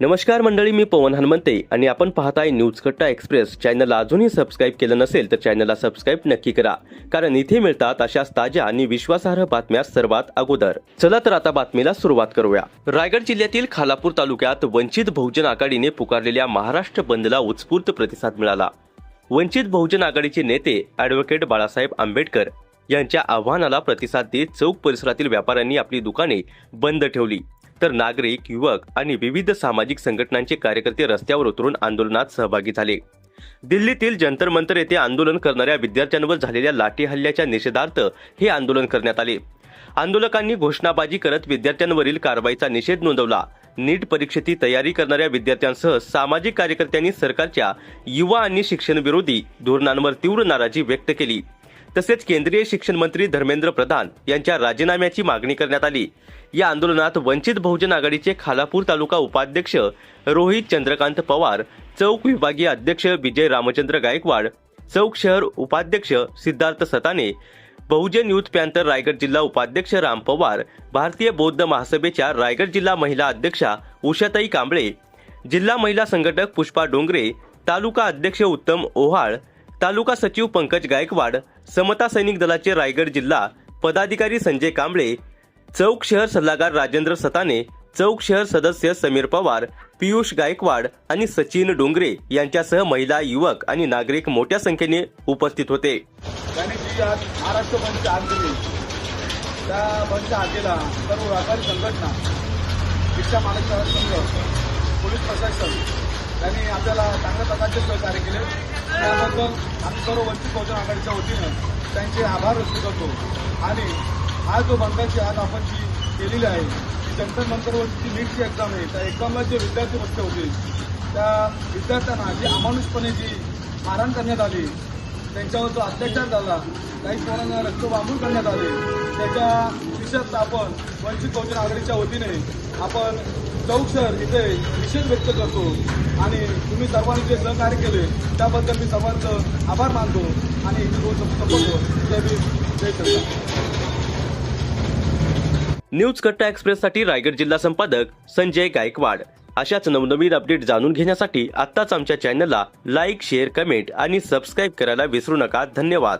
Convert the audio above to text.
नमस्कार मंडळी, मी पवन हनुमंते आणि आपण पाहताय न्यूज कट्टा एक्सप्रेस. चॅनलला अजूनही सबस्क्राईब केलं नसेल तर चॅनलला सबस्क्राईब नक्की करा, कारण इथे मिळतात अशाच ताज्या आणि विश्वासार्ह बातम्या सर्वात अगोदर. चला तर आता बातमीला सुरुवात करूया. रायगड जिल्ह्यातील खालापूर तालुक्यात वंचित बहुजन आघाडीने पुकारलेल्या महाराष्ट्र बंदला उत्स्फूर्त प्रतिसाद मिळाला. वंचित बहुजन आघाडीचे नेते ॲडव्होकेट बाळासाहेब आंबेडकर यांच्या आव्हानाला प्रतिसाद देत चौक परिसरातील व्यापाऱ्यांनी आपली दुकाने बंद ठेवली, तर नागरिक, युवक आणि विविध सामाजिक संघटनांचे कार्यकर्ते रस्त्यावर उतरून आंदोलनात सहभागी झाले. दिल्लीतील जंतर मंतर येथे आंदोलन करणाऱ्या विद्यार्थ्यांवर झालेल्या लाठी हल्ल्याच्या निषेधार्थ हे आंदोलन करण्यात आले. आंदोलकांनी घोषणाबाजी करत विद्यार्थ्यांवरील कारवाईचा निषेध नोंदवला. नीट परीक्षेची तयारी करणाऱ्या विद्यार्थ्यांसह सामाजिक कार्यकर्त्यांनी सरकारच्या युवा आणि शिक्षणविरोधी धोरणांवर तीव्र नाराजी व्यक्त केली. तसेच केंद्रीय शिक्षण मंत्री धर्मेंद्र प्रधान यांच्या राजीनाम्याची मागणी करण्यात आली. या आंदोलनात वंचित बहुजन आघाडीचे खालापूर तालुका उपाध्यक्ष रोहित चंद्रकांत पवार, चौक विभागीय अध्यक्ष विजय रामचंद्र गायकवाड, चौक शहर उपाध्यक्ष सिद्धार्थ सताने, बहुजन युथ पॅन्थर रायगड जिल्हा उपाध्यक्ष राम पवार, भारतीय बौद्ध महासभेच्या रायगड जिल्हा महिला अध्यक्षा उषाताई कांबळे, जिल्हा महिला संघटक पुष्पा डोंगरे, तालुका अध्यक्ष उत्तम ओहाळ, तालुका सचिव पंकज गायकवाड, समता सैनिक दलाचे रायगड जिल्हा पदाधिकारी संजय कांबळे, चौक शहर सल्लागार राजेंद्र सताने, चौक शहर सदस्य समीर पवार, पियुष गायकवाड आणि सचिन डोंगरे यांच्यासह महिला, युवक आणि नागरिक मोठ्या संख्येने उपस्थित होते. त्यांनी जी आज महाराष्ट्र बंदची आग दिली, त्या बंदच्या आगीला सर्व व्यापारी संघटना, रिक्षा मालक संघ, पोलीस प्रशासन यांनी आपल्याला चांगल्या प्रकारचे सहकार्य केले. त्याबद्दल आम्ही सर्व वंचित बहुजन आघाडीच्या वतीनं त्यांचे आभार व्यक्त करतो. आणि हा जो बंदाची आज आपण जी केलेली आहे ती जंतर मंतरवरची जी नीटची एक्झाम आहे, त्या एक्झामला जे विद्यार्थी बसले होते त्या विद्यार्थ्यांना जी अमानुषपणे जी मारहाण करण्यात आली, त्यांच्यावर जो अत्याचार झाला, काही पोरांना रक्तबांबून करण्यात आले, त्याच्या निषेध आपण वंचित बहुजन आघाडीच्या वतीने आपण चौक शहर इथे निषेध व्यक्त करतो. आणि तुम्ही सर्वांनी जे सहकार्य केले त्याबद्दल मी सर्वांचं आभार मानतो आणि इथे दोन शब्द संपवतो. जय भीम, जय श्रीराम. न्यूज कट्टा एक्सप्रेससाठी रायगड जिल्हा संपादक संजय गायकवाड. अशाच नवनवीन अपडेट जाणून घेण्यासाठी आत्ताच आमच्या चॅनलला लाईक, शेअर, कमेंट आणि सबस्क्राईब करायला विसरू नका. धन्यवाद.